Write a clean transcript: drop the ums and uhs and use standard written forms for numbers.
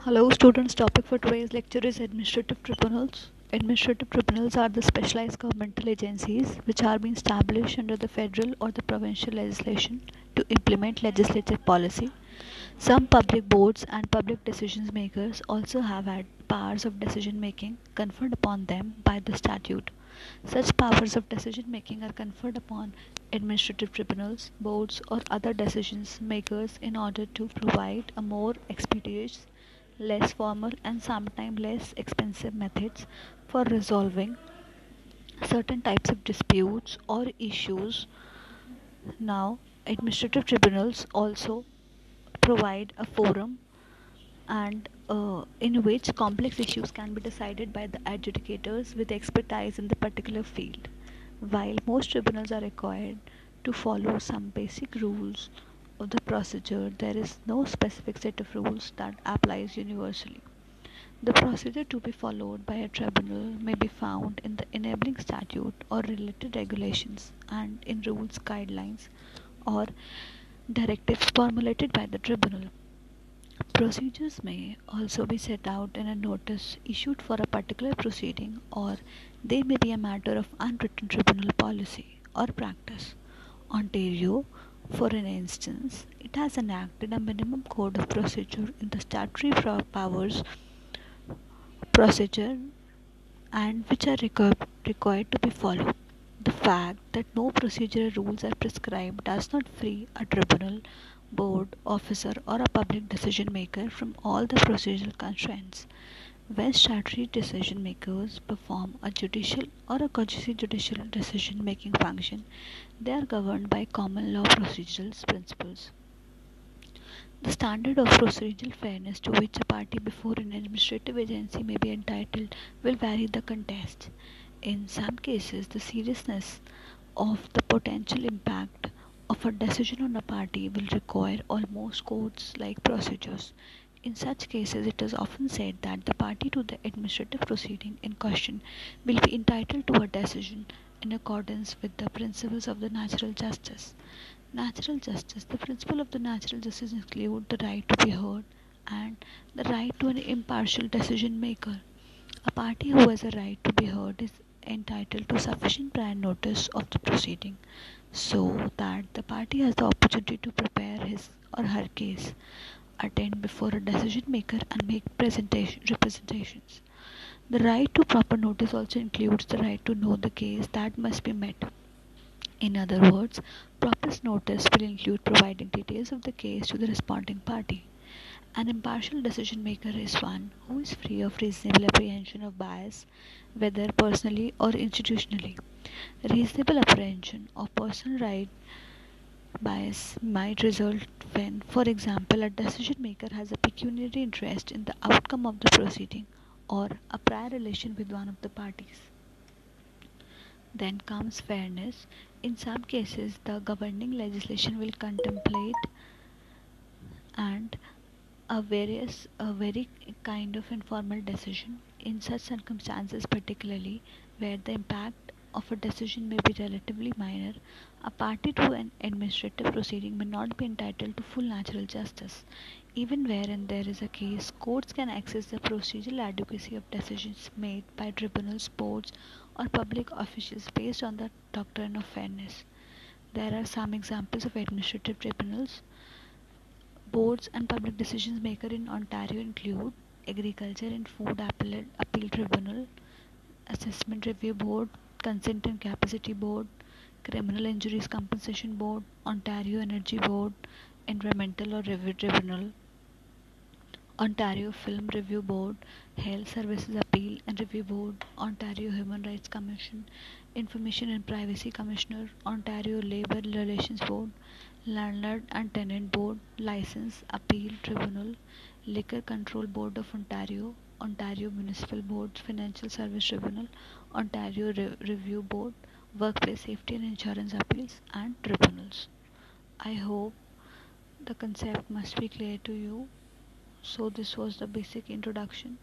Hello students, topic for today's lecture is administrative tribunals. Administrative tribunals are the specialized governmental agencies which are being established under the federal or the provincial legislation to implement legislative policy. Some public boards and public decision makers also have had powers of decision making conferred upon them by the statute. Such powers of decision making are conferred upon administrative tribunals, boards, or other decision makers in order to provide a more expeditious, less formal, and sometimes less expensive methods for resolving certain types of disputes or issues. Now, administrative tribunals also provide a forum and in which complex issues can be decided by the adjudicators with expertise in the particular field. While most tribunals are required to follow some basic rules of the procedure, there is no specific set of rules that applies universally. The procedure to be followed by a tribunal may be found in the enabling statute or related regulations and in rules, guidelines, or directives formulated by the tribunal. Procedures may also be set out in a notice issued for a particular proceeding, or they may be a matter of unwritten tribunal policy or practice. Ontario, for an instance, it has enacted a minimum code of procedure in the statutory powers procedure and which are required to be followed. The fact that no procedural rules are prescribed does not free a tribunal, board, officer, or a public decision maker from all the procedural constraints. When statutory decision makers perform a judicial or a quasi-judicial decision making function, they are governed by common law procedural principles. The standard of procedural fairness to which a party before an administrative agency may be entitled will vary the contest. In some cases, the seriousness of the potential impact of a decision on a party will require almost courts like procedures. In such cases, it is often said that the party to the administrative proceeding in question will be entitled to a decision in accordance with the principles of the natural justice. Natural justice. The principle of the natural justice include the right to be heard and the right to an impartial decision maker. A party who has a right to be heard is entitled to sufficient prior notice of the proceeding so that the party has the opportunity to prepare his or her case, attend before a decision maker, and make representations. The right to proper notice also includes the right to know the case that must be met. In other words, proper notice will include providing details of the case to the responding party. An impartial decision maker is one who is free of reasonable apprehension of bias, whether personally or institutionally. Reasonable apprehension of personal right bias might result when, for example, a decision maker has a pecuniary interest in the outcome of the proceeding or a prior relation with one of the parties. Then comes fairness. In some cases, the governing legislation will contemplate and a very kind of informal decision. In such circumstances, particularly where the impact of a decision may be relatively minor, a party to an administrative proceeding may not be entitled to full natural justice. Even wherein there is a case, courts can access the procedural adequacy of decisions made by tribunals, boards, or public officials based on the doctrine of fairness. There are some examples of administrative tribunals. Boards and public decision makers in Ontario include Agriculture and Food Appeal Tribunal, Assessment Review Board, Consent and Capacity Board, Criminal Injuries Compensation Board, Ontario Energy Board, Environmental or Review Tribunal, Ontario Film Review Board, Health Services Appeal and Review Board, Ontario Human Rights Commission, Information and Privacy Commissioner, Ontario Labour Relations Board, Landlord and Tenant Board, License Appeal Tribunal, Liquor Control Board of Ontario, Ontario Municipal Board, Financial Service Tribunal, Ontario Review Board, Workplace Safety and Insurance Appeals, and Tribunals. I hope the concept must be clear to you. So this was the basic introduction.